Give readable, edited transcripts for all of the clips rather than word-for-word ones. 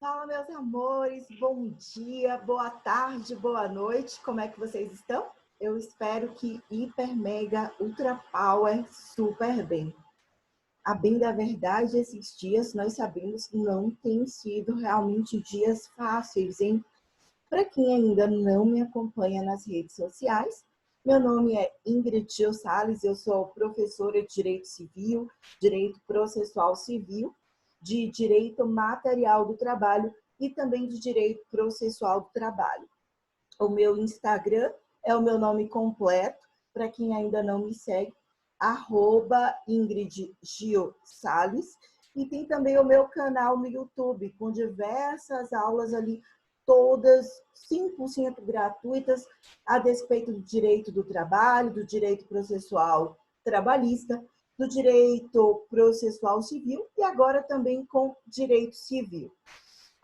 Fala, meus amores, bom dia, boa tarde, boa noite, como é que vocês estão? Eu espero que hiper, mega, ultra power, super bem. A bem da verdade, esses dias, nós sabemos que não têm sido realmente dias fáceis, hein? Para quem ainda não me acompanha nas redes sociais, meu nome é Ingrid Gil Salles, eu sou professora de Direito Civil, Direito Processual Civil, de Direito Material do Trabalho e também de Direito Processual do Trabalho. O meu Instagram é o meu nome completo, para quem ainda não me segue, @Ingrid Gil Salles, e tem também o meu canal no YouTube, com diversas aulas ali, todas 100% gratuitas, a despeito do direito do trabalho, do direito processual trabalhista, do direito processual civil e agora também com direito civil.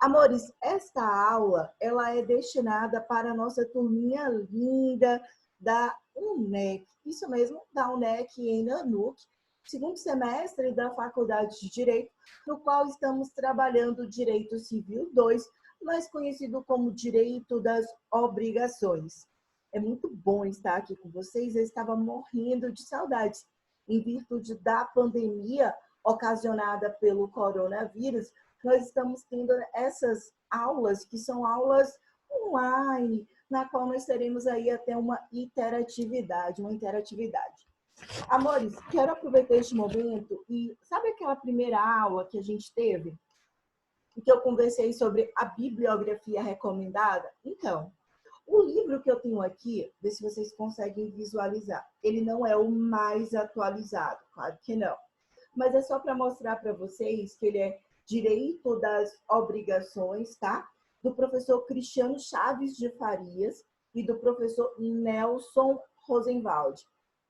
Amores, esta aula ela é destinada para a nossa turminha linda da UNEC, isso mesmo, da UNEC em Nanuque, segundo semestre da Faculdade de Direito, no qual estamos trabalhando o Direito Civil 2, mais conhecido como Direito das Obrigações. É muito bom estar aqui com vocês, eu estava morrendo de saudades. Em virtude da pandemia ocasionada pelo coronavírus, nós estamos tendo essas aulas, que são aulas online, na qual nós teremos aí até uma interatividade. Amores, quero aproveitar este momento e sabe aquela primeira aula que a gente teve? Em que eu conversei sobre a bibliografia recomendada? Então, o livro que eu tenho aqui, vê se vocês conseguem visualizar, ele não é o mais atualizado, claro que não. Mas é só para mostrar para vocês que ele é Direito das Obrigações, tá? Do professor Cristiano Chaves de Farias e do professor Nelson Rosenwald.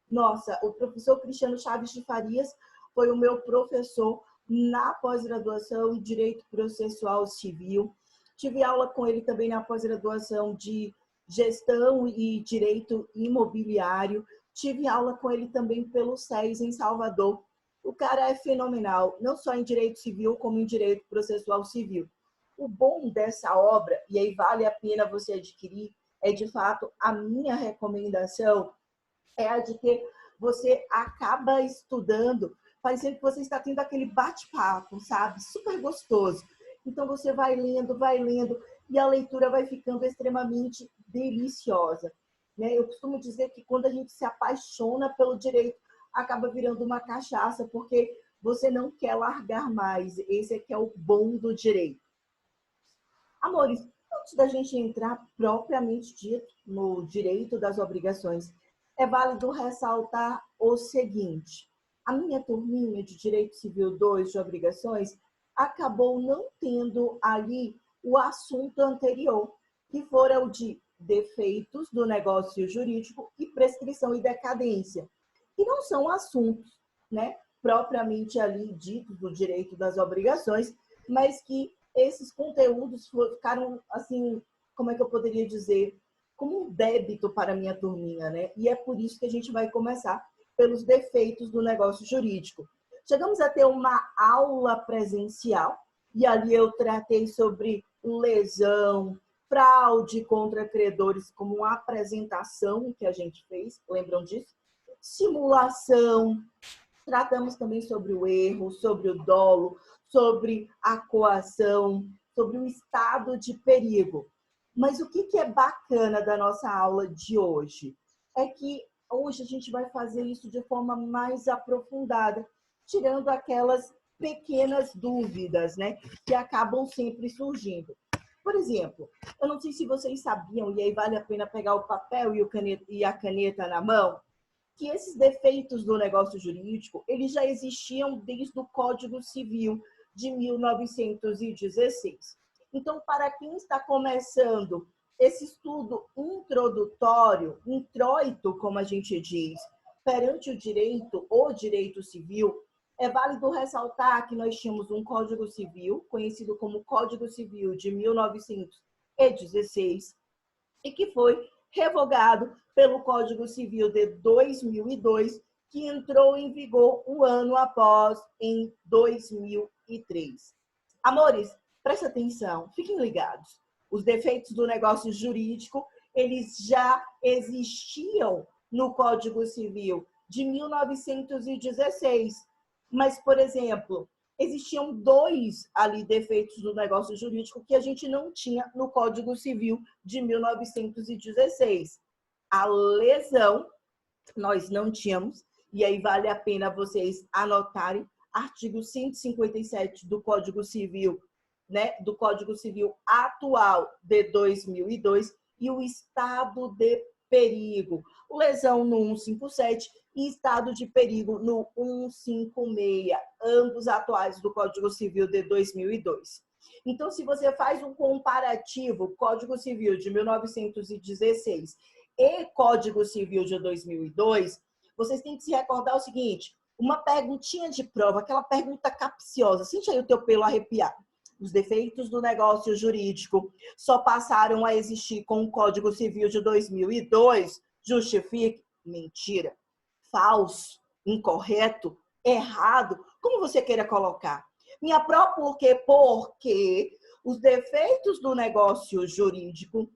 Nossa, o professor Cristiano Chaves de Farias foi o meu professor na pós-graduação em Direito Processual Civil. Tive aula com ele também na pós-graduação de Gestão e Direito Imobiliário. Tive aula com ele também pelo SES em Salvador. O cara é fenomenal, não só em Direito Civil, como em Direito Processual Civil. O bom dessa obra, e aí vale a pena você adquirir, é de fato a minha recomendação, é a de que você acaba estudando, parecendo que você está tendo aquele bate-papo, sabe? Super gostoso. Então você vai lendo, e a leitura vai ficando extremamente deliciosa. Né? Eu costumo dizer que quando a gente se apaixona pelo direito, acaba virando uma cachaça, porque você não quer largar mais. Esse é que é o bom do direito. Amores, antes da gente entrar propriamente dito no direito das obrigações, é válido ressaltar o seguinte: a minha turminha de Direito Civil 2 de obrigações acabou não tendo ali o assunto anterior, que fora o de defeitos do negócio jurídico e prescrição e decadência, que não são assuntos, né, propriamente ali ditos do direito das obrigações, mas que esses conteúdos ficaram, assim, como é que eu poderia dizer, como um débito para a minha turminha, né? E é por isso que a gente vai começar pelos defeitos do negócio jurídico. Chegamos a ter uma aula presencial, e ali eu tratei sobre lesão, fraude contra credores, como uma apresentação que a gente fez, lembram disso? Simulação, tratamos também sobre o erro, sobre o dolo, sobre a coação, sobre o estado de perigo. Mas o que é bacana da nossa aula de hoje? É que hoje a gente vai fazer isso de forma mais aprofundada, tirando aquelas pequenas dúvidas, né, que acabam sempre surgindo. Por exemplo, eu não sei se vocês sabiam, e aí vale a pena pegar o papel e a caneta na mão, que esses defeitos do negócio jurídico, eles já existiam desde o Código Civil de 1916. Então, para quem está começando esse estudo introdutório, introito, como a gente diz, perante o direito civil, é válido ressaltar que nós tínhamos um Código Civil, conhecido como Código Civil de 1916, e que foi revogado pelo Código Civil de 2002, que entrou em vigor um ano após, em 2003. Amores, Presta atenção, fiquem ligados. Os defeitos do negócio jurídico, eles já existiam no Código Civil de 1916. Mas, por exemplo, existiam dois ali defeitos do negócio jurídico que a gente não tinha no Código Civil de 1916. A lesão, nós não tínhamos, e aí vale a pena vocês anotarem, artigo 157 do Código Civil, né, do Código Civil atual de 2002, e o estado de perigo, lesão no 157 e estado de perigo no 156, ambos atuais do Código Civil de 2002. Então, se você faz um comparativo Código Civil de 1916 e Código Civil de 2002, vocês têm que se recordar o seguinte, uma perguntinha de prova, aquela pergunta capciosa, sente aí o teu pelo arrepiar. Os defeitos do negócio jurídico só passaram a existir com o Código Civil de 2002. Justifique? Mentira. Falso, incorreto, errado, como você queira colocar. Minha pró, por quê? Porque os defeitos do negócio jurídico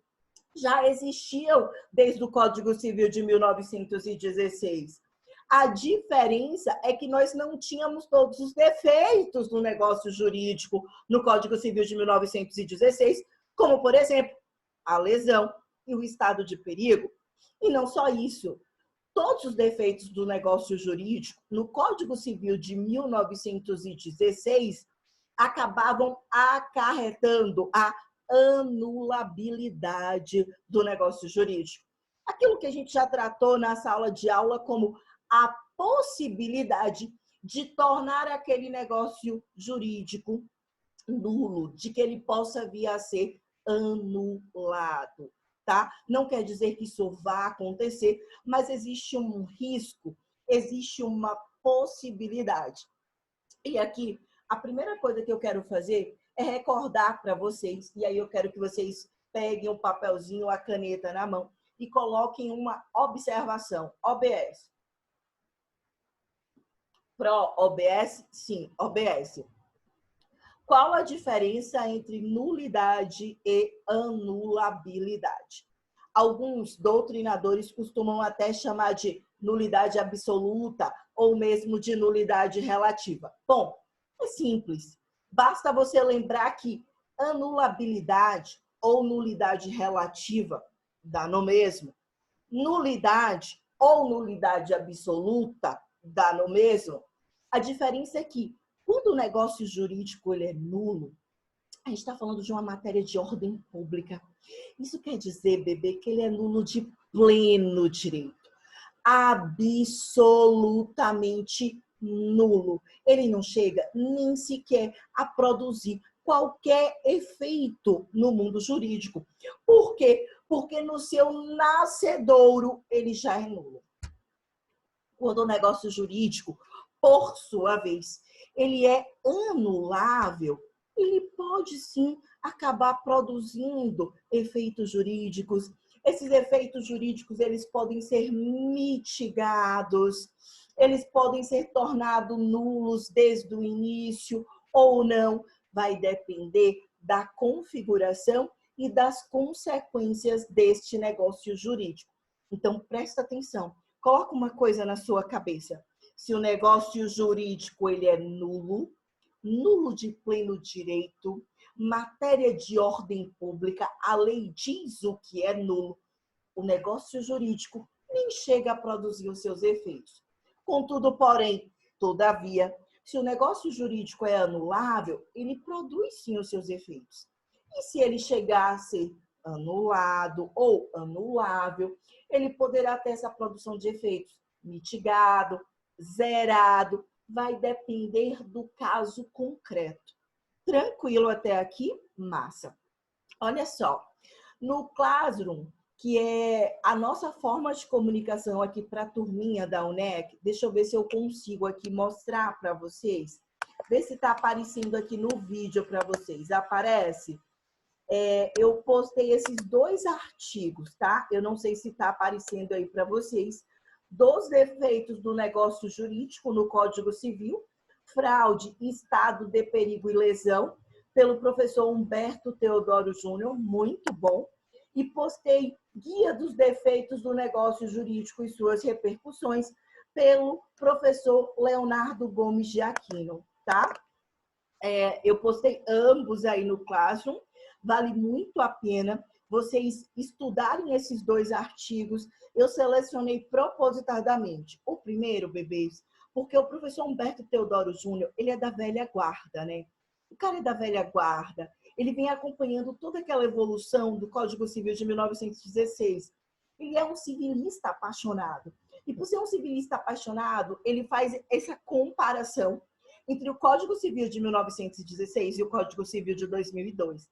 já existiam desde o Código Civil de 1916. A diferença é que nós não tínhamos todos os defeitos do negócio jurídico no Código Civil de 1916, como, por exemplo, a lesão e o estado de perigo. E não só isso, todos os defeitos do negócio jurídico no Código Civil de 1916 acabavam acarretando a anulabilidade do negócio jurídico. Aquilo que a gente já tratou na sala de aula como a possibilidade de tornar aquele negócio jurídico nulo, de que ele possa vir a ser anulado, tá? Não quer dizer que isso vá acontecer, mas existe um risco, existe uma possibilidade. E aqui, a primeira coisa que eu quero fazer é recordar para vocês, e aí eu quero que vocês peguem um papelzinho, a caneta na mão e coloquem uma observação, OBS. Pro OBS? Sim, OBS. Qual a diferença entre nulidade e anulabilidade? Alguns doutrinadores costumam até chamar de nulidade absoluta ou mesmo de nulidade relativa. Bom, é simples. Basta você lembrar que anulabilidade ou nulidade relativa dá no mesmo. Nulidade ou nulidade absoluta dá no mesmo. A diferença é que, quando o negócio jurídico ele é nulo, a gente está falando de uma matéria de ordem pública. Isso quer dizer, bebê, que ele é nulo de pleno direito. Absolutamente nulo. Ele não chega nem sequer a produzir qualquer efeito no mundo jurídico. Por quê? Porque no seu nascedouro ele já é nulo. Quando o negócio jurídico, por sua vez, ele é anulável, ele pode sim acabar produzindo efeitos jurídicos. Esses efeitos jurídicos, eles podem ser mitigados, eles podem ser tornados nulos desde o início ou não, vai depender da configuração e das consequências deste negócio jurídico. Então, presta atenção, coloca uma coisa na sua cabeça. Se o negócio jurídico ele é nulo, nulo de pleno direito, matéria de ordem pública, a lei diz o que é nulo, o negócio jurídico nem chega a produzir os seus efeitos. Contudo, porém, todavia, se o negócio jurídico é anulável, ele produz sim os seus efeitos. E se ele chegar a ser anulado ou anulável, ele poderá ter essa produção de efeitos mitigado, zerado, vai depender do caso concreto. Tranquilo até aqui? Massa. Olha só, no Classroom, que é a nossa forma de comunicação aqui para a turminha da UNEC, deixa eu ver se eu consigo aqui mostrar para vocês. Vê se está aparecendo aqui no vídeo para vocês. Aparece? Eu postei esses dois artigos, tá? Eu não sei se está aparecendo aí para vocês. Dos defeitos do negócio jurídico no Código Civil, fraude, estado de perigo e lesão, pelo professor Humberto Teodoro Júnior, muito bom, e postei Guia dos Defeitos do Negócio Jurídico e Suas Repercussões, pelo professor Leonardo Gomes de Aquino, tá? Eu postei ambos aí no Classroom, vale muito a pena vocês estudarem esses dois artigos. Eu selecionei propositadamente. O primeiro, bebês, porque o professor Humberto Teodoro Júnior, ele é da velha guarda, né? O cara é da velha guarda, ele vem acompanhando toda aquela evolução do Código Civil de 1916. Ele é um civilista apaixonado. E por ser um civilista apaixonado, ele faz essa comparação entre o Código Civil de 1916 e o Código Civil de 2002.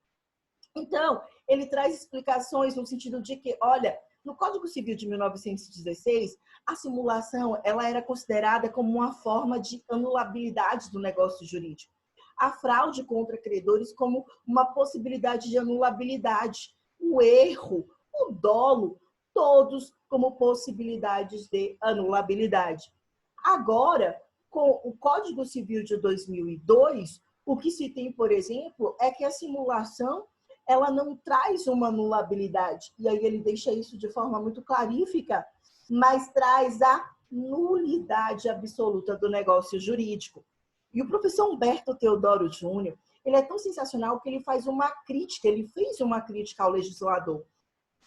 Então, ele traz explicações no sentido de que, olha, no Código Civil de 1916, a simulação ela era considerada como uma forma de anulabilidade do negócio jurídico. A fraude contra credores como uma possibilidade de anulabilidade. O erro, o dolo, todos como possibilidades de anulabilidade. Agora, com o Código Civil de 2002, o que se tem, por exemplo, é que a simulação ela não traz uma anulabilidade. E aí ele deixa isso de forma muito clarífica, mas traz a nulidade absoluta do negócio jurídico. E o professor Humberto Teodoro Júnior, ele é tão sensacional que ele faz uma crítica, ele fez uma crítica ao legislador.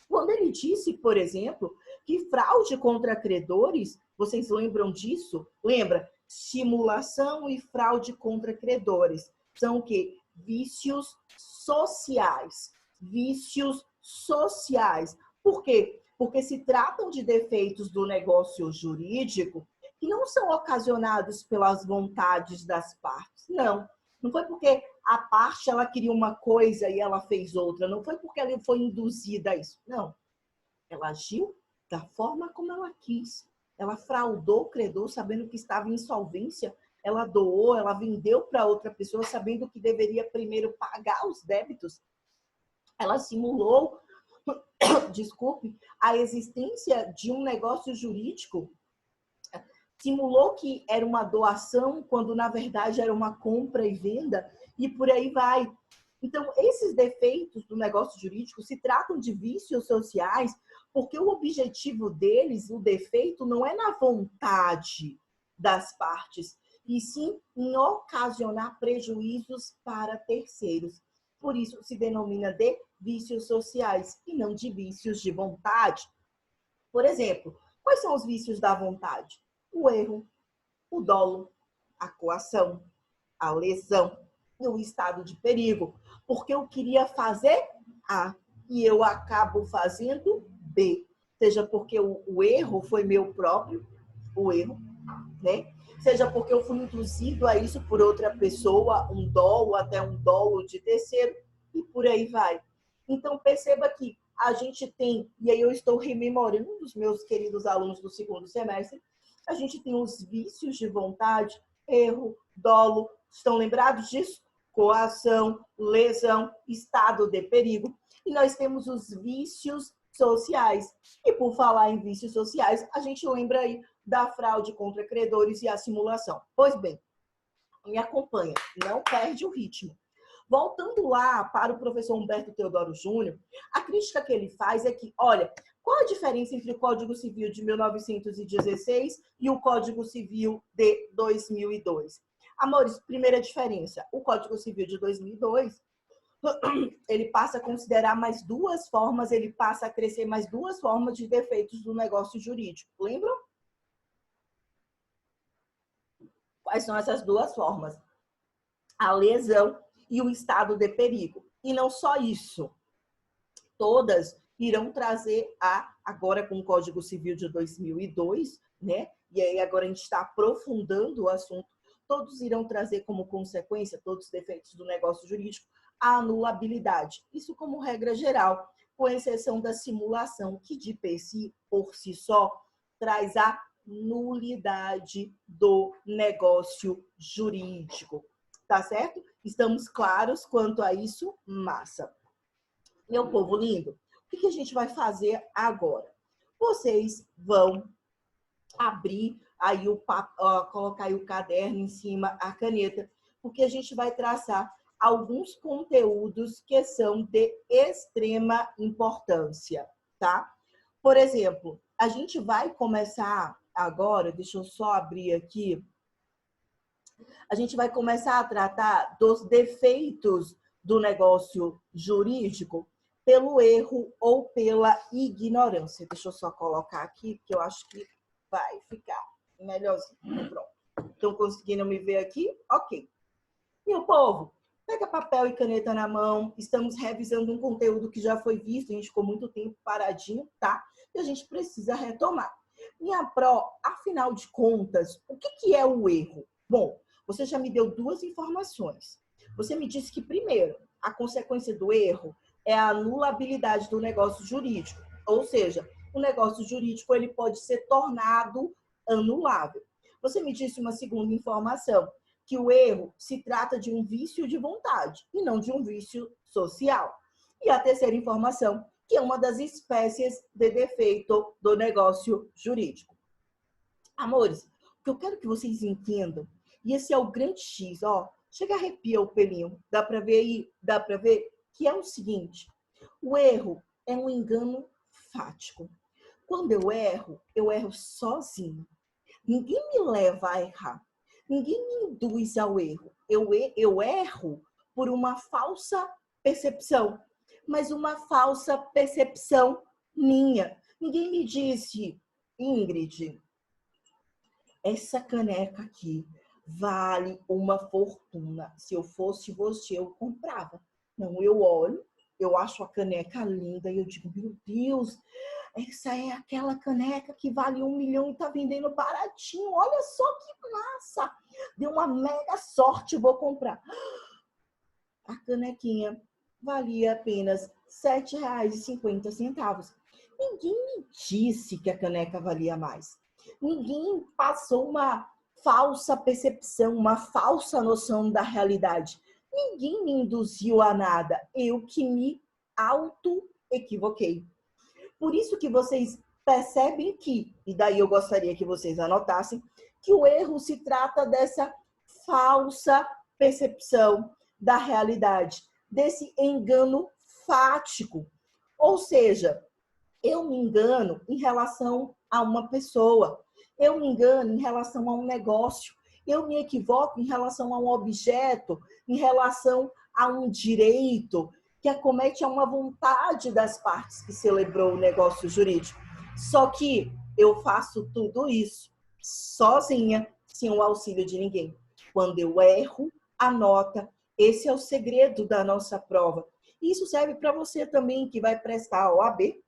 Quando ele disse, por exemplo, que fraude contra credores, vocês lembram disso? Lembra? Simulação e fraude contra credores. São o quê? Vícios sociais. Vícios sociais. Por quê? Porque se tratam de defeitos do negócio jurídico que não são ocasionados pelas vontades das partes. Não. Não foi porque a parte ela queria uma coisa e ela fez outra. Não foi porque ela foi induzida a isso. Não. Ela agiu da forma como ela quis. Ela fraudou o credor sabendo que estava em insolvência. Ela doou, ela vendeu para outra pessoa sabendo que deveria primeiro pagar os débitos. Ela simulou, desculpe, a existência de um negócio jurídico. Simulou que era uma doação, quando na verdade era uma compra e venda, e por aí vai. Então, esses defeitos do negócio jurídico se tratam de vícios sociais, porque o objetivo deles, o defeito, não é na vontade das partes, e sim em ocasionar prejuízos para terceiros. Por isso se denomina de vícios sociais e não de vícios de vontade. Por exemplo, quais são os vícios da vontade? O erro, o dolo, a coação, a lesão e o estado de perigo. Porque eu queria fazer A e eu acabo fazendo B. Seja porque o erro foi meu próprio, o erro, né? Seja porque eu fui induzido a isso por outra pessoa, um dolo, até um dolo de terceiro, e por aí vai. Então, perceba que a gente tem, e aí eu estou rememorando dos meus queridos alunos do segundo semestre, a gente tem os vícios de vontade, erro, dolo, estão lembrados disso? Coação, lesão, estado de perigo. E nós temos os vícios sociais. E por falar em vícios sociais, a gente lembra aí da fraude contra credores e a simulação. Pois bem, me acompanha, não perde o ritmo. Voltando lá para o professor Humberto Teodoro Júnior, a crítica que ele faz é que, olha, qual a diferença entre o Código Civil de 1916 e o Código Civil de 2002? Amores, primeira diferença, o Código Civil de 2002, ele passa a considerar mais duas formas, ele passa a crescer mais duas formas de defeitos do negócio jurídico. Lembram? Quais são essas duas formas? A lesão e o estado de perigo. E não só isso. Todas irão trazer agora com o Código Civil de 2002, né? E aí agora a gente está aprofundando o assunto. Todos irão trazer como consequência, todos os defeitos do negócio jurídico, a anulabilidade. Isso como regra geral, com exceção da simulação, que de por si só traz a nulidade do negócio jurídico. Tá certo? Estamos claros quanto a isso? Massa. Meu povo lindo, o que a gente vai fazer agora? Vocês vão abrir aí colocar aí o caderno em cima, a caneta, porque a gente vai traçar alguns conteúdos que são de extrema importância, tá? Por exemplo, a gente vai começar agora, deixa eu só abrir aqui, a gente vai começar a tratar dos defeitos do negócio jurídico pelo erro ou pela ignorância. Deixa eu só colocar aqui, que eu acho que vai ficar melhorzinho. Pronto. Estão conseguindo me ver aqui? Ok. Meu povo, pega papel e caneta na mão. Estamos revisando um conteúdo que já foi visto. A gente ficou muito tempo paradinho, tá? E a gente precisa retomar. Minha pró, afinal de contas, o que é o erro? Bom, você já me deu duas informações. Você me disse que, primeiro, a consequência do erro é a anulabilidade do negócio jurídico. Ou seja, o negócio jurídico ele pode ser tornado anulável. Você me disse uma segunda informação, que o erro se trata de um vício de vontade e não de um vício social. E a terceira informação, que é uma das espécies de defeito do negócio jurídico. Amores, o que eu quero que vocês entendam, e esse é o grande X, ó, chega a arrepia o pelinho, dá para ver aí, dá para ver que é o seguinte, o erro é um engano fático. Quando eu erro sozinho. Ninguém me leva a errar. Ninguém me induz ao erro. Eu erro por uma falsa percepção, mas uma falsa percepção minha. Ninguém me disse, Ingrid, essa caneca aqui vale uma fortuna. Se eu fosse você, eu comprava. Não, eu olho, eu acho a caneca linda e eu digo, meu Deus, essa é aquela caneca que vale 1 milhão e tá vendendo baratinho. Olha só que massa! Deu uma mega sorte, vou comprar. A canequinha valia apenas R$ 7,50. Ninguém me disse que a caneca valia mais. Ninguém passou uma falsa percepção, uma falsa noção da realidade. Ninguém me induziu a nada. Eu que me auto-equivoquei. Por isso que vocês percebem que, e daí eu gostaria que vocês anotassem, que o erro se trata dessa falsa percepção da realidade, desse engano fático. Ou seja, eu me engano em relação a uma pessoa, eu me engano em relação a um negócio, eu me equivoco em relação a um objeto, em relação a um direito, que acomete a uma vontade das partes que celebrou o negócio jurídico. Só que eu faço tudo isso sozinha, sem o auxílio de ninguém. Quando eu erro, anota. Esse é o segredo da nossa prova. Isso serve para você também que vai prestar a OAB,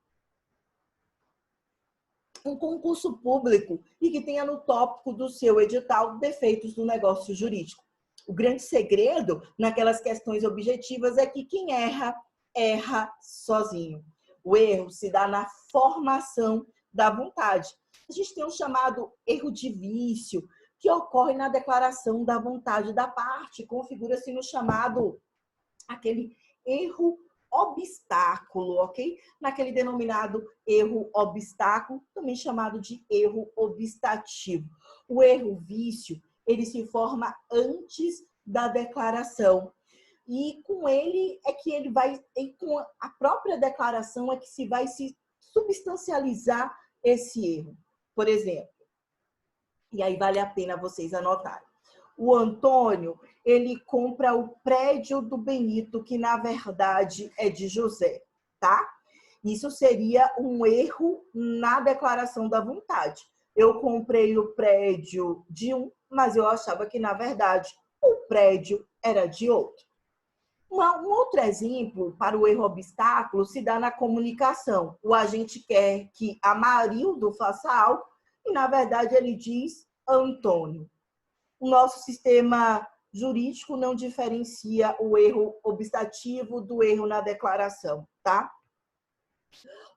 um concurso público e que tenha no tópico do seu edital defeitos do negócio jurídico. O grande segredo naquelas questões objetivas é que quem erra, erra sozinho. O erro se dá na formação da vontade. A gente tem um chamado erro de vício, que ocorre na declaração da vontade da parte, configura-se no chamado aquele erro obstáculo, ok? Naquele denominado erro obstáculo, também chamado de erro obstativo. O erro vício, ele se forma antes da declaração. E com ele é que ele vai, e com a própria declaração é que se vai se substancializar esse erro. Por exemplo, e aí vale a pena vocês anotarem. O Antônio, ele compra o prédio do Benito, que na verdade é de José, tá? Isso seria um erro na declaração da vontade. Eu comprei o prédio de um, mas eu achava que na verdade o prédio era de outro. Um outro exemplo para o erro obstáculo se dá na comunicação. O agente quer que Amarildo faça algo e na verdade ele diz Antônio. O nosso sistema jurídico não diferencia o erro obstativo do erro na declaração, tá?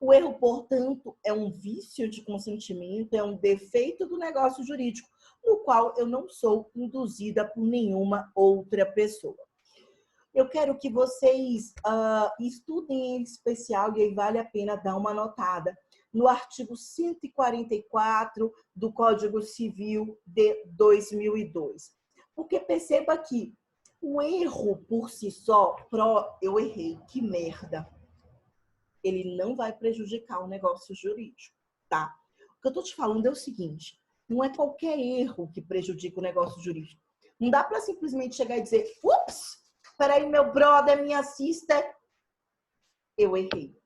O erro, portanto, é um vício de consentimento, é um defeito do negócio jurídico, no qual eu não sou induzida por nenhuma outra pessoa. Eu quero que vocês estudem em especial, e aí vale a pena dar uma notada, no artigo 144 do Código Civil de 2002. Porque perceba que O erro por si só, eu errei, que merda. Ele não vai prejudicar o negócio jurídico, tá? O que eu tô te falando é o seguinte, não é qualquer erro que prejudica o negócio jurídico. Não dá para simplesmente chegar e dizer, ups, peraí, meu brother, minha sister, eu errei.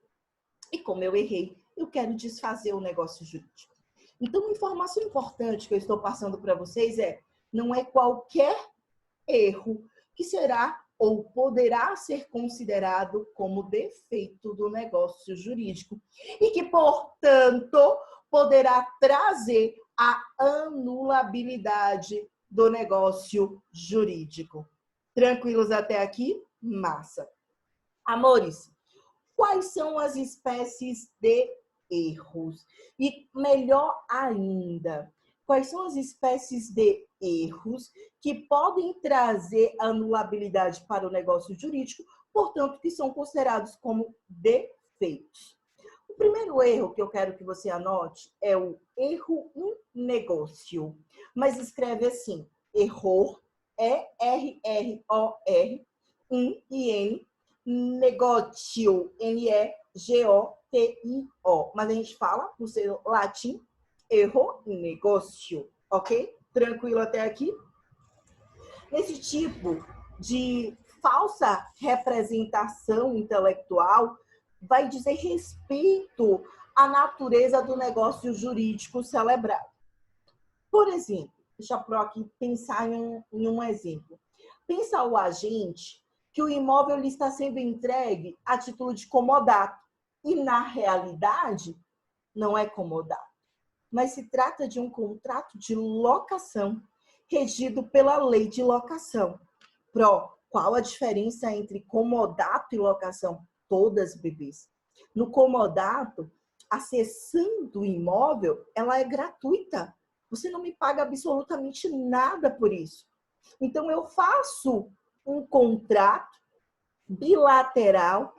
E como eu errei, eu quero desfazer o negócio jurídico. Então, uma informação importante que eu estou passando para vocês não é qualquer erro que será ou poderá ser considerado como defeito do negócio jurídico e que, portanto, poderá trazer a anulabilidade do negócio jurídico. Tranquilos até aqui? Massa. Amores, quais são as espécies de erros? E melhor ainda, quais são as espécies de erros que podem trazer anulabilidade para o negócio jurídico, portanto, que são considerados como defeitos? O primeiro erro que eu quero que você anote é o erro in negócio, mas escreve assim, error, E-R-R-O-R, in, negócio, N-E-G-O-T-I-O. Mas a gente fala, por ser latim, erro in negócio, ok? Tranquilo até aqui? Esse tipo de falsa representação intelectual vai dizer respeito à natureza do negócio jurídico celebrado. Por exemplo, deixa eu aqui pensar em um exemplo. Pensa o agente que o imóvel lhe está sendo entregue a título de comodato e, na realidade, não é comodato, mas se trata de um contrato de locação regido pela lei de locação. Qual a diferença entre comodato e locação? Todas, bebês. No comodato, a cessão do imóvel, ela é gratuita. Você não me paga absolutamente nada por isso. Então, eu faço um contrato bilateral,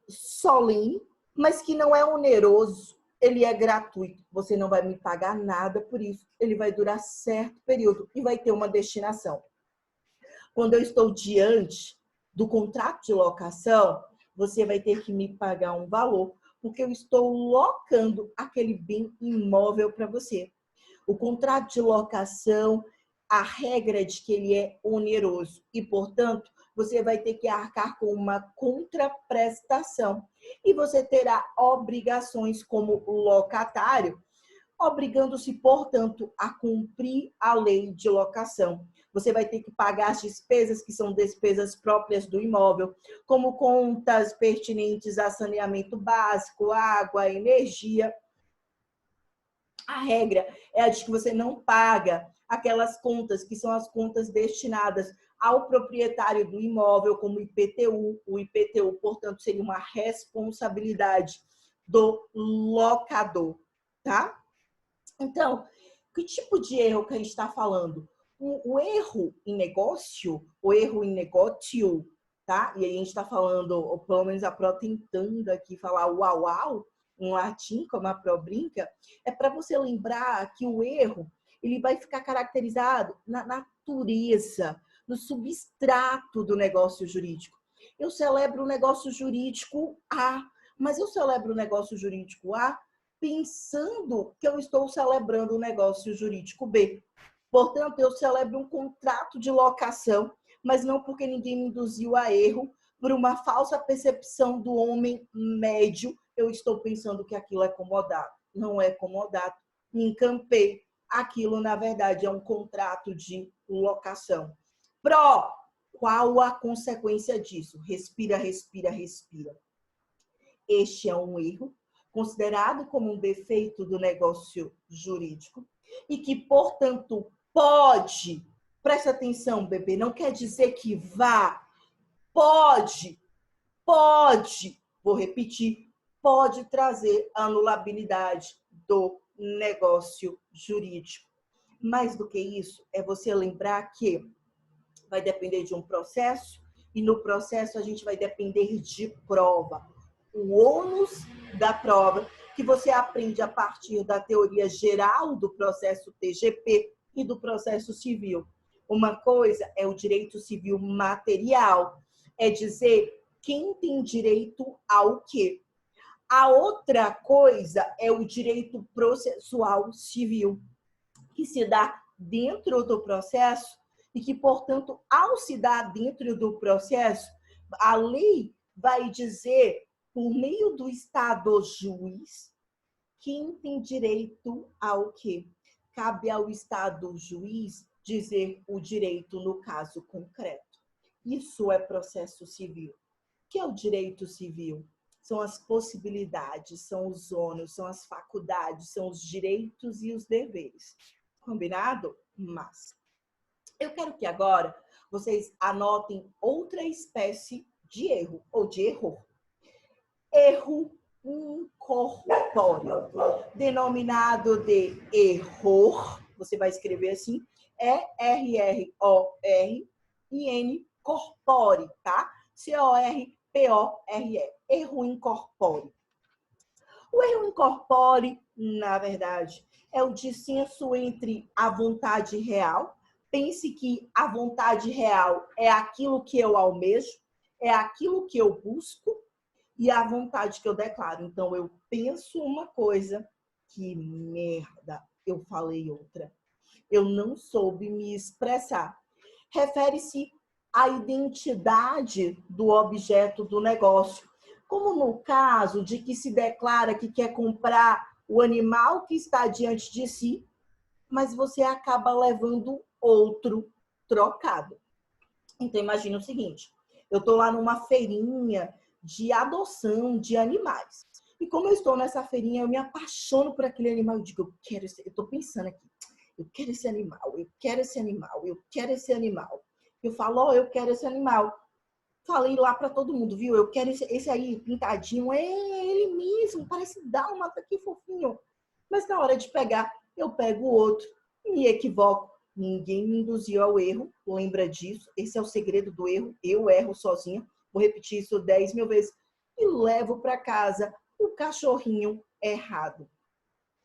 solene, mas que não é oneroso. Ele é gratuito. Você não vai me pagar nada por isso. Ele vai durar certo período e vai ter uma destinação. Quando eu estou diante do contrato de locação, você vai ter que me pagar um valor, porque eu estou locando aquele bem imóvel para você. O contrato de locação, a regra é de que ele é oneroso e, portanto, você vai ter que arcar com uma contraprestação. E você terá obrigações como locatário, obrigando-se, portanto, a cumprir a lei de locação. Você vai ter que pagar as despesas que são despesas próprias do imóvel, como contas pertinentes a saneamento básico, água, energia. A regra é a de que você não paga aquelas contas que são as contas destinadas ao proprietário do imóvel, como IPTU. O IPTU, portanto, seria uma responsabilidade do locador, tá? Então, que tipo de erro que a gente está falando? O erro em negócio, o erro em negócio, tá? E aí a gente está falando, ou pelo menos a Pro tentando aqui falar uau, em latim, como a Pro brinca, é para você lembrar que o erro ele vai ficar caracterizado na natureza, no substrato do negócio jurídico. Eu celebro o negócio jurídico A, mas eu celebro o negócio jurídico A pensando que eu estou celebrando o negócio jurídico B. Portanto, eu celebro um contrato de locação, mas não porque ninguém me induziu a erro, por uma falsa percepção do homem médio, eu estou pensando que aquilo é comodato. Não é comodato. Me encampei. Aquilo, na verdade, é um contrato de locação. Qual a consequência disso? Respira, respira, respira. Este é um erro considerado como um defeito do negócio jurídico e que, portanto, pode, preste atenção, bebê, não quer dizer que vá, pode, vou repetir, pode trazer anulabilidade do negócio jurídico. Mais do que isso, é você lembrar que vai depender de um processo e no processo a gente vai depender de prova. O ônus da prova que você aprende a partir da teoria geral do processo TGP e do processo civil. Uma coisa é o direito civil material, é dizer quem tem direito ao quê. A outra coisa é o direito processual civil, que se dá dentro do processo e que, portanto, ao se dar dentro do processo, a lei vai dizer, por meio do Estado juiz, quem tem direito ao quê? Cabe ao Estado juiz dizer o direito no caso concreto. Isso é processo civil. O que é o direito civil? São as possibilidades, são os ônus, são as faculdades, são os direitos e os deveres. Combinado? Mas eu quero que agora vocês anotem outra espécie de erro ou de erro. Erro incorpóreo, denominado de error, você vai escrever assim, E-R-R-O-R-I-N, corpore, tá? C-O-R-P-O-R-E, erro incorpóreo. O erro incorpore, na verdade, é o dissenso entre a vontade real. Pense que a vontade real é aquilo que eu almejo, é aquilo que eu busco, e a vontade que eu declaro. Então, eu penso uma coisa, que merda, eu falei outra. Eu não soube me expressar. Refere-se à identidade do objeto do negócio. Como no caso de que se declara que quer comprar o animal que está diante de si, mas você acaba levando outro trocado. Então, imagina o seguinte, eu estou lá numa feirinha de adoção de animais. E como eu estou nessa feirinha, eu me apaixono por aquele animal. Eu digo, eu estou pensando aqui, eu quero esse animal, eu quero esse animal, eu quero esse animal. Eu falo, eu quero esse animal. Falei lá para todo mundo, viu? Eu quero esse aí, pintadinho. É ele mesmo, parece dálmata, que fofinho. Mas na hora de pegar, eu pego o outro, me equivoco. Ninguém me induziu ao erro, lembra disso? Esse é o segredo do erro. Eu erro sozinha. Vou repetir isso 10 mil vezes. E levo para casa o cachorrinho errado.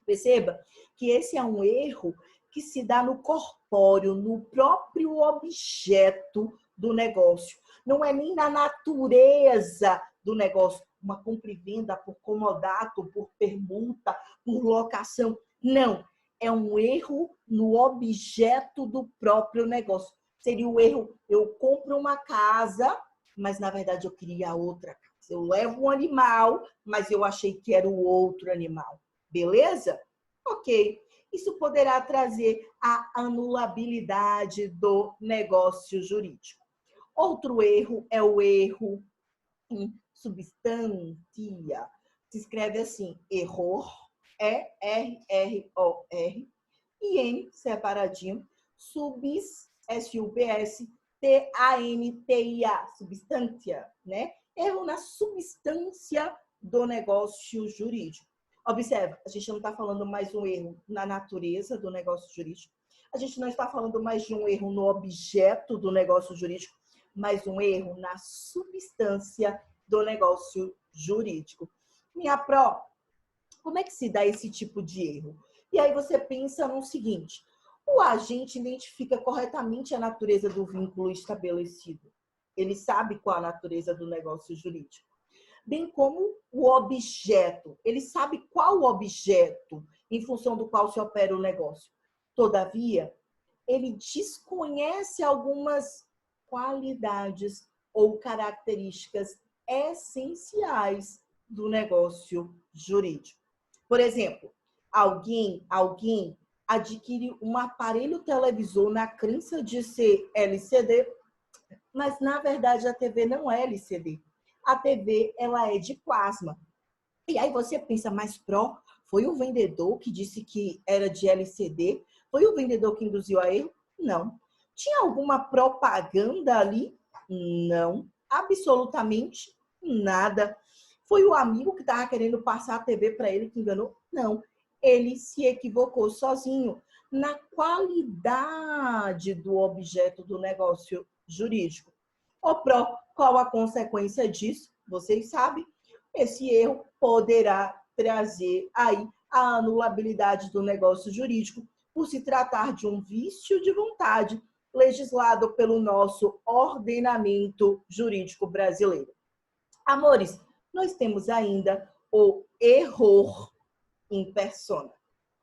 Perceba que esse é um erro que se dá no corpóreo, no próprio objeto do negócio. Não é nem na natureza do negócio. Uma compra e venda por comodato, por permuta, por locação. Não. É um erro no objeto do próprio negócio. Seria o erro, eu compro uma casa, mas na verdade eu queria outra casa. Eu levo um animal, mas eu achei que era o outro animal. Beleza? Ok. Isso poderá trazer a anulabilidade do negócio jurídico. Outro erro é o erro em substância. Se escreve assim, error, E-R-R-O-R, e N, separadinho, S-U-B-S, T-A-N-T-I-A, substância, né? Erro na substância do negócio jurídico. Observe, a gente não está falando mais um erro na natureza do negócio jurídico, a gente não está falando mais de um erro no objeto do negócio jurídico, mas um erro na substância do negócio jurídico. Minha pró, como é que se dá esse tipo de erro? E aí você pensa no seguinte, o agente identifica corretamente a natureza do vínculo estabelecido. Ele sabe qual a natureza do negócio jurídico. Bem como o objeto. Ele sabe qual o objeto em função do qual se opera o negócio. Todavia, ele desconhece algumas qualidades ou características essenciais do negócio jurídico. Por exemplo, alguém adquire um aparelho televisor na crença de ser LCD, mas na verdade a TV não é LCD. A TV ela é de plasma. E aí você pensa, mas foi o vendedor que disse que era de LCD? Foi o vendedor que induziu a erro? Não. Tinha alguma propaganda ali? Não. Absolutamente nada. Foi o amigo que estava querendo passar a TV para ele que enganou? Não. Ele se equivocou sozinho na qualidade do objeto do negócio jurídico. Qual a consequência disso? Vocês sabem. Esse erro poderá trazer aí a anulabilidade do negócio jurídico por se tratar de um vício de vontade legislado pelo nosso ordenamento jurídico brasileiro. Amores, nós temos ainda o error in persona.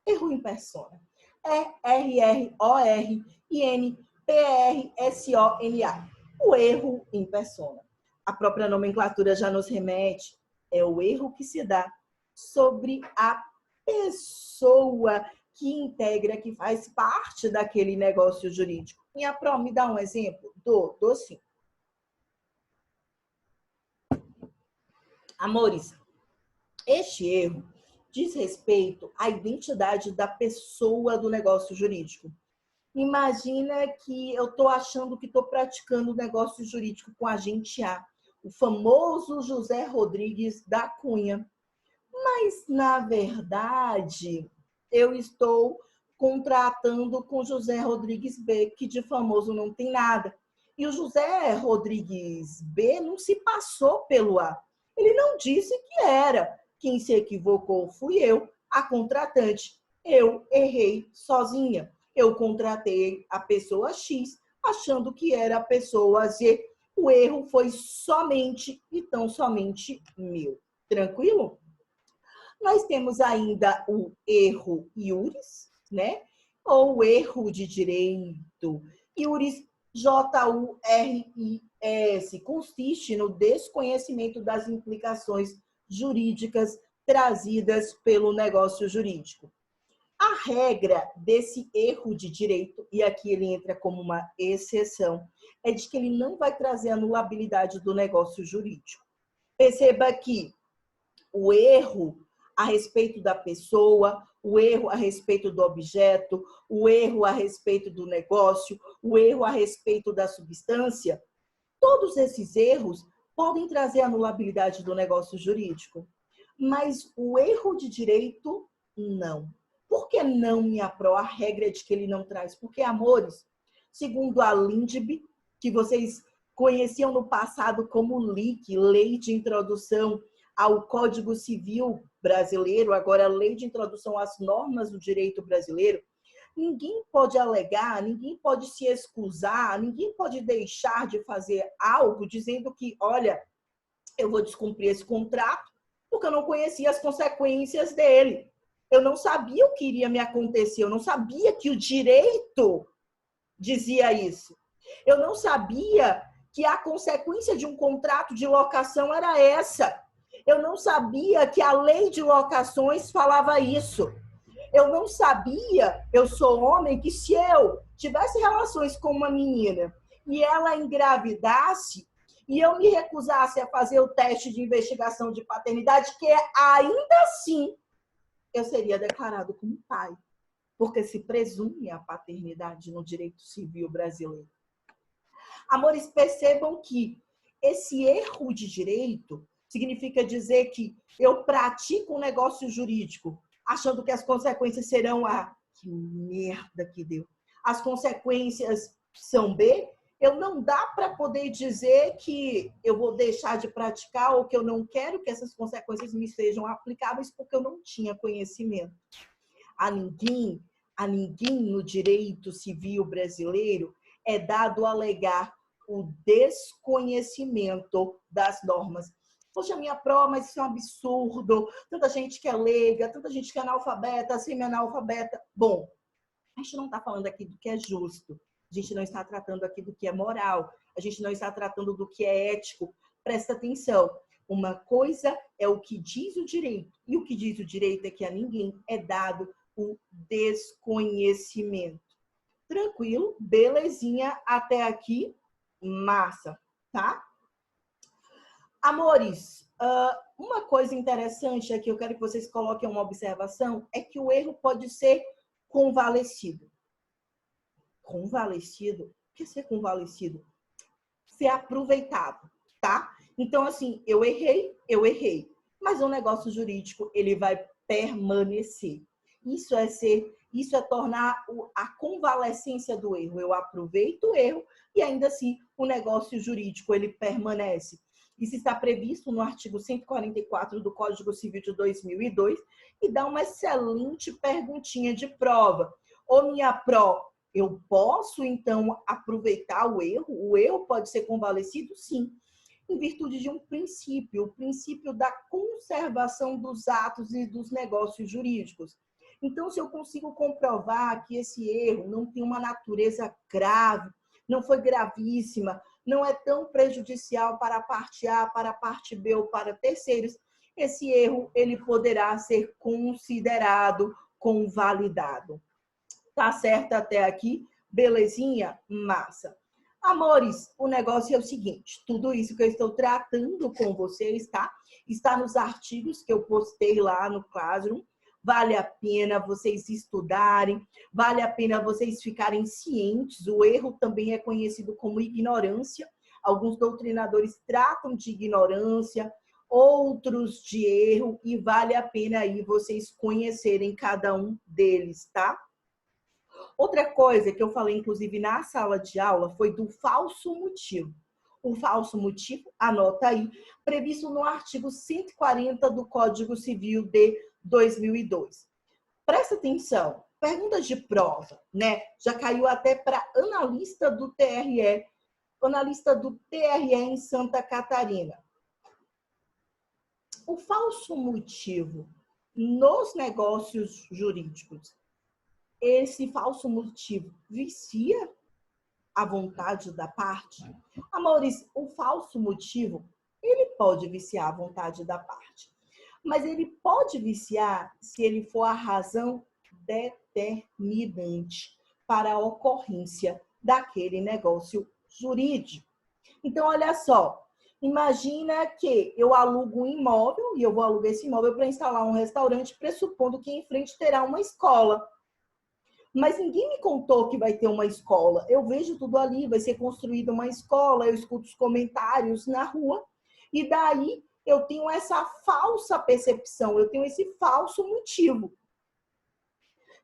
Erro in persona. É R-R-O-R-I-N-P-R-S-O-N-A. O erro in persona. A própria nomenclatura já nos remete. É o erro que se dá sobre a pessoa que integra, que faz parte daquele negócio jurídico. Minha Pro, me dá um exemplo? Dou sim. Amores, este erro diz respeito à identidade da pessoa do negócio jurídico. Imagina que eu estou achando que estou praticando negócio jurídico com agente A, o famoso José Rodrigues da Cunha. Mas, na verdade, eu estou contratando com José Rodrigues B, que de famoso não tem nada. E o José Rodrigues B não se passou pelo A. Ele não disse que era. Quem se equivocou fui eu, a contratante. Eu errei sozinha. Eu contratei a pessoa X, achando que era a pessoa Z. O erro foi somente e tão somente meu. Tranquilo? Nós temos ainda o erro iuris, né? Ou erro de direito. Iuris, J-U-R-I-S, consiste no desconhecimento das implicações jurídicas trazidas pelo negócio jurídico. A regra desse erro de direito, e aqui ele entra como uma exceção, é de que ele não vai trazer anulabilidade do negócio jurídico. Perceba que o erro a respeito da pessoa, o erro a respeito do objeto, o erro a respeito do negócio, o erro a respeito da substância, todos esses erros podem trazer anulabilidade do negócio jurídico. Mas o erro de direito, não. Por que não, minha Pro? A regra é de que ele não traz. Porque, amores, segundo a LINDB, que vocês conheciam no passado como LIC, Lei de Introdução ao Código Civil Brasileiro, agora Lei de Introdução às Normas do Direito Brasileiro, ninguém pode alegar, ninguém pode se excusar, ninguém pode deixar de fazer algo dizendo que, olha, eu vou descumprir esse contrato porque eu não conhecia as consequências dele. Eu não sabia o que iria me acontecer, eu não sabia que o direito dizia isso. Eu não sabia que a consequência de um contrato de locação era essa. Eu não sabia que a lei de locações falava isso. Eu não sabia, eu sou homem, que se eu tivesse relações com uma menina e ela engravidasse e eu me recusasse a fazer o teste de investigação de paternidade, que ainda assim eu seria declarado como pai, porque se presume a paternidade no direito civil brasileiro. Amores, percebam que esse erro de direito significa dizer que eu pratico um negócio jurídico achando que as consequências serão que merda que deu. As consequências são B. Eu não dá para poder dizer que eu vou deixar de praticar ou que eu não quero que essas consequências me sejam aplicáveis porque eu não tinha conhecimento. A ninguém no direito civil brasileiro é dado alegar o desconhecimento das normas. Poxa, minha Pro, mas isso é um absurdo. Tanta gente que é leiga, tanta gente que é analfabeta, semi-analfabeta. Bom, a gente não está falando aqui do que é justo. A gente não está tratando aqui do que é moral. A gente não está tratando do que é ético. Presta atenção. Uma coisa é o que diz o direito. E o que diz o direito é que a ninguém é dado o desconhecimento. Tranquilo? Belezinha até aqui? Massa, tá? Amores, uma coisa interessante aqui, eu quero que vocês coloquem uma observação, é que o erro pode ser convalescido. Convalescido? O que é ser convalescido? Ser aproveitado, tá? Então, assim, eu errei. Mas o negócio jurídico, ele vai permanecer. Isso é tornar a convalescência do erro. Eu aproveito o erro e ainda assim o negócio jurídico, ele permanece. Isso está previsto no artigo 144 do Código Civil de 2002 e dá uma excelente perguntinha de prova. Ô, minha Pro, Eu posso, então, aproveitar o erro? O erro pode ser convalescido? Sim, em virtude de um princípio, o princípio da conservação dos atos e dos negócios jurídicos. Então, se eu consigo comprovar que esse erro não tem uma natureza grave, não foi gravíssima, não é tão prejudicial para a parte A, para a parte B ou para terceiros, esse erro ele poderá ser considerado convalidado. Tá certo até aqui? Belezinha? Massa. Amores, o negócio é o seguinte, tudo isso que eu estou tratando com vocês, tá? Está nos artigos que eu postei lá no Classroom. Vale a pena vocês estudarem, vale a pena vocês ficarem cientes. O erro também é conhecido como ignorância. Alguns doutrinadores tratam de ignorância, outros de erro, e vale a pena aí vocês conhecerem cada um deles, tá? Outra coisa que eu falei, inclusive, na sala de aula, foi do falso motivo. O falso motivo, anota aí, previsto no artigo 140 do Código Civil de 2002. Presta atenção, perguntas de prova, né? Já caiu até para analista do TRE em Santa Catarina. O falso motivo nos negócios jurídicos, esse falso motivo vicia a vontade da parte? Amores, o falso motivo, ele pode viciar a vontade da parte, mas ele pode viciar se ele for a razão determinante para a ocorrência daquele negócio jurídico. Então, olha só, imagina que eu alugo um imóvel e eu vou alugar esse imóvel para instalar um restaurante, pressupondo que em frente terá uma escola. Mas ninguém me contou que vai ter uma escola. Eu vejo tudo ali, vai ser construída uma escola, eu escuto os comentários na rua, e daí eu tenho essa falsa percepção, eu tenho esse falso motivo.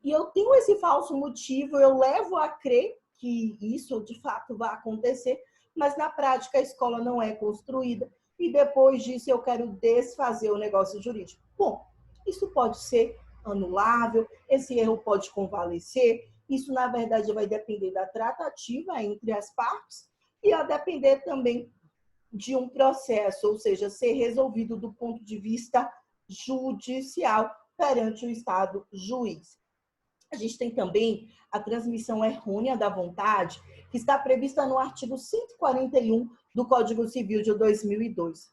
E eu tenho esse falso motivo, eu levo a crer que isso de fato vai acontecer, mas na prática a escola não é construída, e depois disso eu quero desfazer o negócio jurídico. Bom, isso pode ser anulável, esse erro pode convalescer, isso na verdade vai depender da tratativa entre as partes e a depender também de um processo, ou seja, ser resolvido do ponto de vista judicial perante o Estado juiz. A gente tem também a transmissão errônea da vontade, que está prevista no artigo 141 do Código Civil de 2002.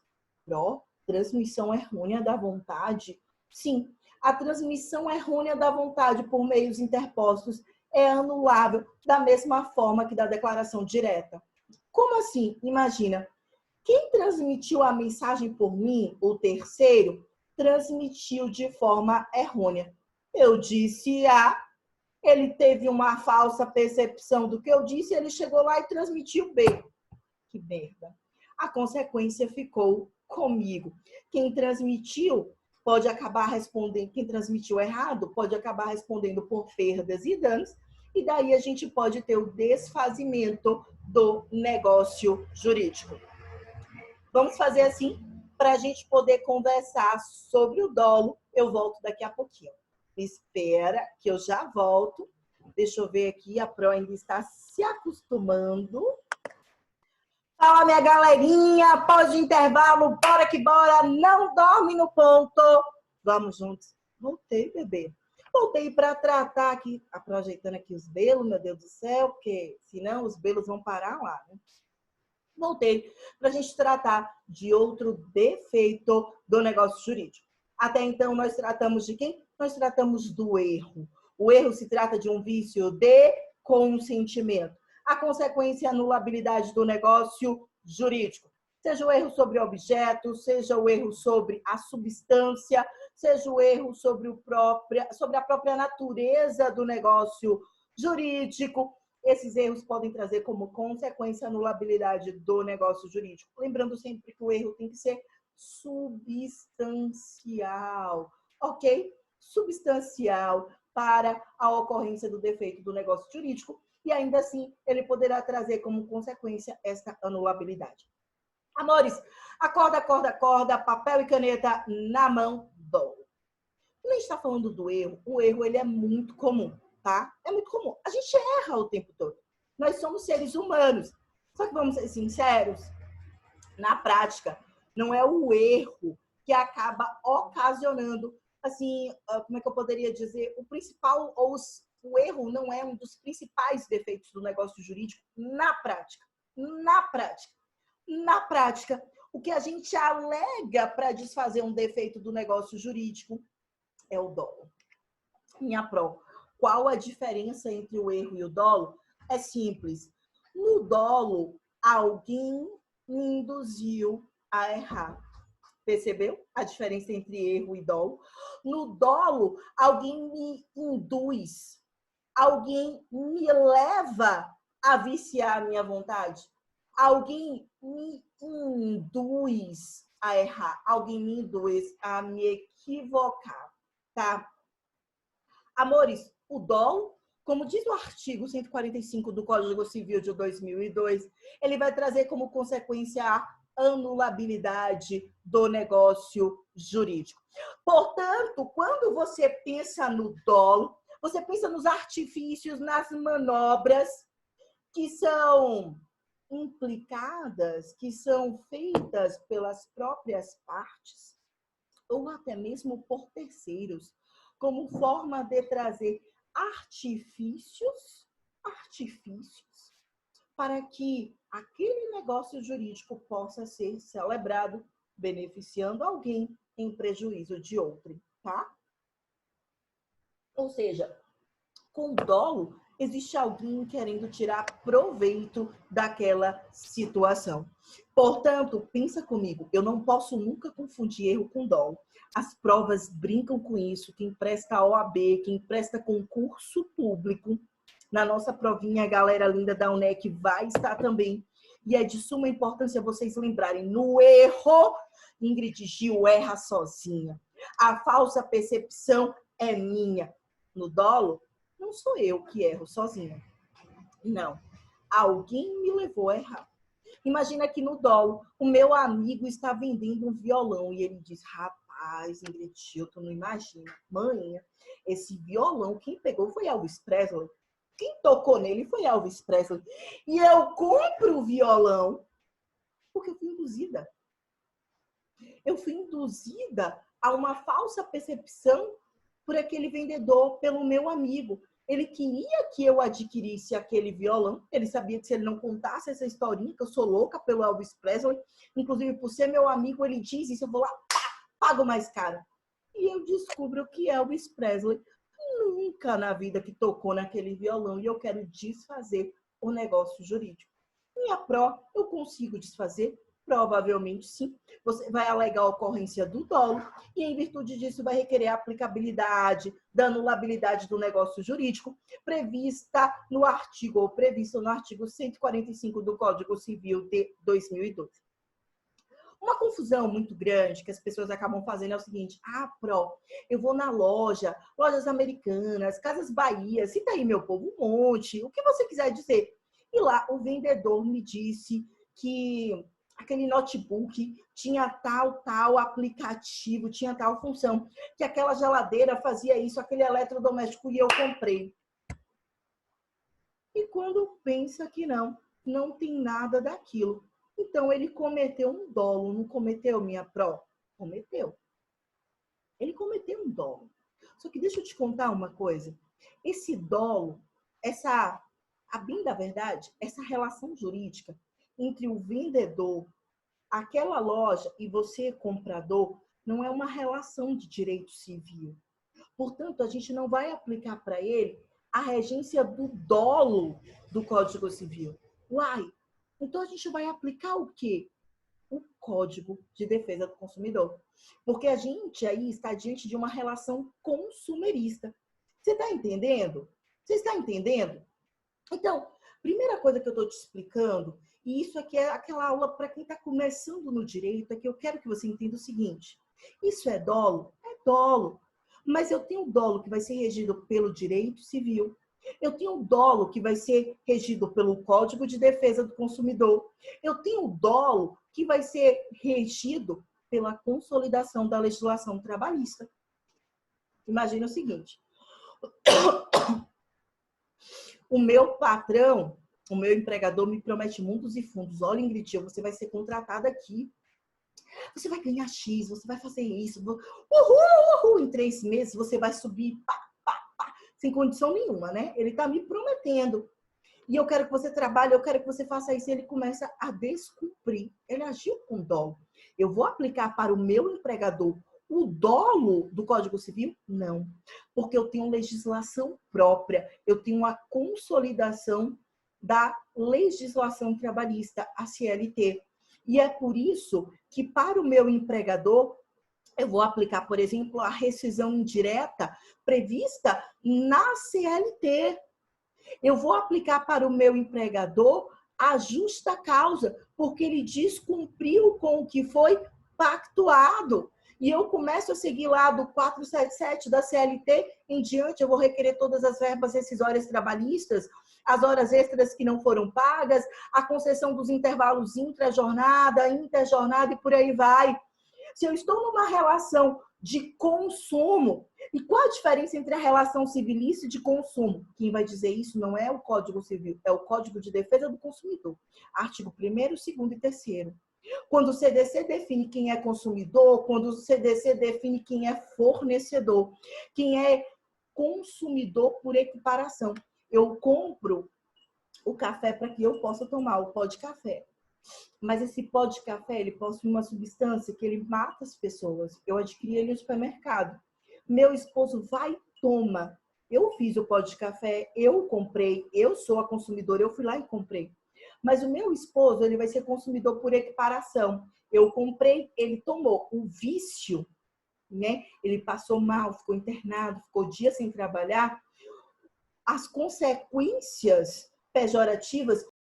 Transmissão errônea da vontade? Sim, a transmissão errônea da vontade por meios interpostos é anulável da mesma forma que da declaração direta. Como assim? Imagina, quem transmitiu a mensagem por mim, o terceiro, transmitiu de forma errônea. Eu disse A, ele teve uma falsa percepção do que eu disse, ele chegou lá e transmitiu B. Que merda. A consequência ficou comigo. Quem transmitiu pode acabar respondendo, quem transmitiu errado pode acabar respondendo por perdas e danos, e daí a gente pode ter o desfazimento do negócio jurídico. Vamos fazer assim, para a gente poder conversar sobre o dolo. Eu volto daqui a pouquinho. Espera que eu já volto. Deixa eu ver aqui, a Pro ainda está se acostumando. Fala, minha galerinha, pós-intervalo, bora que bora, não dorme no ponto. Vamos juntos. Voltei, bebê. Voltei para tratar aqui, aprojeitando aqui os belos, meu Deus do céu, porque senão os belos vão parar lá, né? Voltei para a gente tratar de outro defeito do negócio jurídico. Até então, nós tratamos de quem? Nós tratamos do erro. O erro se trata de um vício de consentimento. A consequência é a anulabilidade do negócio jurídico. Seja o erro sobre o objeto, seja o erro sobre a substância, seja o erro sobre a própria natureza do negócio jurídico. Esses erros podem trazer como consequência a anulabilidade do negócio jurídico. Lembrando sempre que o erro tem que ser substancial, ok? Substancial para a ocorrência do defeito do negócio jurídico, e ainda assim ele poderá trazer como consequência esta anulabilidade. Amores, acorda, acorda, acorda, papel e caneta na mão, dou. Quando a gente está falando do erro, o erro ele é muito comum. tá? É muito comum. A gente erra o tempo todo. Nós somos seres humanos. Só que vamos ser sinceros, na prática, não é o erro que acaba ocasionando, assim, como é que eu poderia dizer, o principal, ou o erro não é um dos principais defeitos do negócio jurídico na prática. Na prática. Na prática, o que a gente alega para desfazer um defeito do negócio jurídico é o dolo. Minha pró, qual a diferença entre o erro e o dolo? É simples. No dolo, alguém me induziu a errar. Percebeu a diferença entre erro e dolo? No dolo, alguém me induz, alguém me leva a viciar a minha vontade, alguém me induz a errar, alguém me induz a me equivocar, tá? Amores, o dolo, como diz o artigo 145 do Código Civil de 2002, ele vai trazer como consequência a anulabilidade do negócio jurídico. Portanto, quando você pensa no dolo, você pensa nos artifícios, nas manobras que são implicadas, que são feitas pelas próprias partes, ou até mesmo por terceiros, como forma de trazer artifícios para que aquele negócio jurídico possa ser celebrado, beneficiando alguém em prejuízo de outro, tá? Ou seja, com dolo, existe alguém querendo tirar proveito daquela situação. Portanto, pensa comigo, eu não posso nunca confundir erro com dolo. As provas brincam com isso, quem presta OAB, quem presta concurso público, na nossa provinha, a galera linda da UNEC vai estar também. E é de suma importância vocês lembrarem, no erro, Ingrid Gil erra sozinha. A falsa percepção é minha. No dolo, não sou eu que erro sozinha. Não. Alguém me levou a errar. Imagina que no dolo, o meu amigo está vendendo um violão e ele diz, rapaz, Ingrid Gil, tu não imagina. Mãe, esse violão, quem pegou foi Elvis Presley. Quem tocou nele foi Elvis Presley. E eu compro o violão porque eu fui induzida. Eu fui induzida a uma falsa percepção por aquele vendedor, pelo meu amigo. Ele queria que eu adquirisse aquele violão. Ele sabia que se ele não contasse essa historinha, que eu sou louca pelo Elvis Presley, inclusive por ser meu amigo, ele diz isso, eu vou lá, pago mais caro. E eu descubro que Elvis Presley nunca na vida que tocou naquele violão e eu quero desfazer o negócio jurídico. Minha pró, eu consigo desfazer? Provavelmente sim. Você vai alegar a ocorrência do dolo e, em virtude disso, vai requerer a aplicabilidade da anulabilidade do negócio jurídico prevista no artigo 145 do Código Civil de 2002. Uma confusão muito grande que as pessoas acabam fazendo é o seguinte: pró, eu vou na loja, lojas americanas, Casas Bahia, cita aí, meu povo, um monte, o que você quiser dizer. E lá o vendedor me disse que aquele notebook tinha tal aplicativo, tinha tal função, que aquela geladeira fazia isso, aquele eletrodoméstico, e eu comprei. E quando pensa que não tem nada daquilo. Então, ele cometeu um dolo, não cometeu, minha pró? Cometeu. Ele cometeu um dolo. Só que deixa eu te contar uma coisa. Esse dolo, a bem da verdade, essa relação jurídica entre o vendedor, aquela loja e você, comprador, não é uma relação de direito civil. Portanto, a gente não vai aplicar para ele a regência do dolo do Código Civil. Uai! Então, a gente vai aplicar o quê? O Código de Defesa do Consumidor. Porque a gente aí está diante de uma relação consumerista. Você está entendendo? Você está entendendo? Então, primeira coisa que eu estou te explicando, e isso aqui é aquela aula para quem está começando no direito, é que eu quero que você entenda o seguinte: isso é dolo? É dolo. Mas eu tenho dolo que vai ser regido pelo direito civil. Eu tenho dolo que vai ser regido pelo Código de Defesa do Consumidor. Eu tenho dolo que vai ser regido pela consolidação da legislação trabalhista. Imagina o seguinte: O meu patrão, o meu empregador me promete mundos e fundos. Olha, Ingrid, você vai ser contratada aqui. Você vai ganhar X, você vai fazer isso. Uhul, uhul, em 3 meses você vai subir, pá, pá, pá, sem condição nenhuma, né? Ele está me prometendo. E eu quero que você trabalhe, eu quero que você faça isso. E ele começa a descumprir. Ele agiu com dolo. Eu vou aplicar para o meu empregador o dolo do Código Civil? Não. Porque eu tenho legislação própria. Eu tenho a consolidação da legislação trabalhista, a CLT. E é por isso que para o meu empregador, eu vou aplicar, por exemplo, a rescisão indireta prevista na CLT. Eu vou aplicar para o meu empregador a justa causa, porque ele descumpriu com o que foi pactuado. E eu começo a seguir lá do 477 da CLT em diante, eu vou requerer todas as verbas rescisórias trabalhistas, as horas extras que não foram pagas, a concessão dos intervalos intra-jornada, interjornada e por aí vai. Se eu estou numa relação de consumo, e qual a diferença entre a relação civilícia e de consumo? Quem vai dizer isso não é o Código Civil, é o Código de Defesa do Consumidor. Artigo 1º, 2º e 3º. Quando o CDC define quem é consumidor, quando o CDC define quem é fornecedor, quem é consumidor por equiparação. Eu compro o café para que eu possa tomar o pó de café. Mas esse pó de café, ele possui uma substância que ele mata as pessoas. Eu adquiri ele no supermercado. Meu esposo vai e toma. Eu fiz o pó de café, eu comprei, eu sou a consumidora, eu fui lá e comprei. Mas o meu esposo, ele vai ser consumidor por equiparação. Eu comprei, ele tomou. O vício, né? Ele passou mal, ficou internado, ficou dias sem trabalhar. As consequências pejorativas